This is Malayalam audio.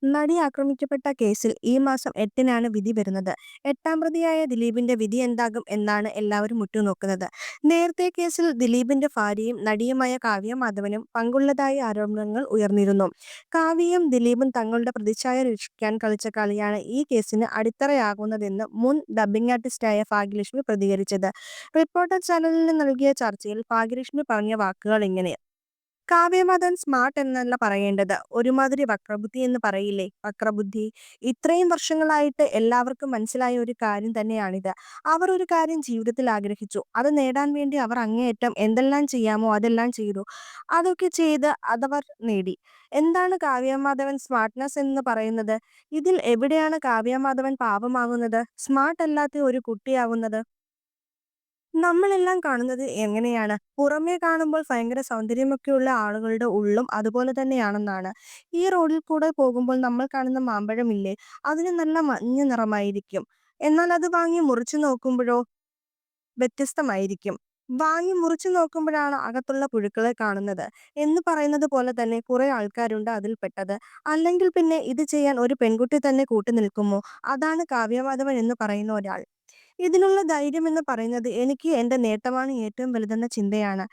നടി ആക്രമിക്കപ്പെട്ട കേസിൽ ഈ മാസം 8-നാണ് വിധി വരുന്നത്. എട്ടാം പ്രതിയായ ദിലീപിന്റെ വിധി എന്താകും എന്നാണ് എല്ലാവരും ഉറ്റുനോക്കുന്നത്. നേരത്തെ കേസിൽ ദിലീപിന്റെ ഭാര്യയും നടിയുമായ കാവ്യ മാധവനും പങ്കുള്ളതായി ആരോപണങ്ങൾ ഉയർന്നിരുന്നു. കാവ്യയും ദിലീപും തങ്ങളുടെ പ്രതിച്ഛായ രക്ഷിക്കാൻ കളിച്ച കളിയാണ് ഈ കേസിന് അടിത്തറയാകുന്നതെന്ന് മുൻ ഡബ്ബിംഗ് ആർട്ടിസ്റ്റായ ഭാഗ്യലക്ഷ്മി പ്രതികരിച്ചത്. റിപ്പോർട്ടർ ചാനലിന് നൽകിയ ചർച്ചയിൽ ഭാഗ്യലക്ഷ്മി പറഞ്ഞ വാക്കുകൾ ഇങ്ങനെ: കാവ്യമാധവൻ സ്മാർട്ട് എന്നല്ല പറയേണ്ടത്, ഒരുമാതിരി വക്രബുദ്ധി എന്ന് പറയില്ലേ, വക്രബുദ്ധി. ഇത്രയും വർഷങ്ങളായിട്ട് എല്ലാവർക്കും മനസ്സിലായ ഒരു കാര്യം തന്നെയാണിത്. അവർ ഒരു കാര്യം ജീവിതത്തിൽ ആഗ്രഹിച്ചു, അത് നേടാൻ വേണ്ടി അവർ അങ്ങേയറ്റം എന്തെല്ലാം ചെയ്യാമോ അതെല്ലാം ചെയ്തു. അതൊക്കെ ചെയ്ത് അതവർ നേടി. എന്താണ് കാവ്യമാധവൻ സ്മാർട്ട്നെസ് എന്ന് പറയുന്നത്? ഇതിൽ എവിടെയാണ് കാവ്യമാധവൻ പാപമാകുന്നത്, സ്മാർട്ട് അല്ലാത്ത ഒരു കുട്ടിയാകുന്നത്? നമ്മളെല്ലാം കാണുന്നത് എങ്ങനെയാണ്? പുറമേ കാണുമ്പോൾ ഭയങ്കര സൗന്ദര്യമൊക്കെയുള്ള ആളുകളുടെ ഉള്ളും അതുപോലെ തന്നെയാണെന്നാണ്. ഈ റോഡിൽ കൂടെ പോകുമ്പോൾ നമ്മൾ കാണുന്ന മാമ്പഴമില്ലേ, അതിന് നല്ല മഞ്ഞ നിറമായിരിക്കും. എന്നാൽ അത് വാങ്ങി മുറിച്ചു നോക്കുമ്പോഴോ വ്യത്യസ്തമായിരിക്കും. വാങ്ങി മുറിച്ചു നോക്കുമ്പോഴാണ് അകത്തുള്ള പുഴുക്കളെ കാണുന്നത്. എന്ന് പറയുന്നത് പോലെ തന്നെ കുറെ ആൾക്കാരുണ്ട് അതിൽപ്പെട്ടത്. അല്ലെങ്കിൽ പിന്നെ ഇത് ചെയ്യാൻ ഒരു പെൺകുട്ടി തന്നെ കൂട്ടുനിൽക്കുമോ? അതാണ് കാവ്യമാധവൻ എന്ന് പറയുന്ന ഒരാൾ. ഇതിനുള്ള ധൈര്യം എന്ന് പറയുന്നത് എനിക്ക് എന്റെ നേട്ടമാണ് ഏറ്റവും വലുതെന്ന ചിന്തയാണ്.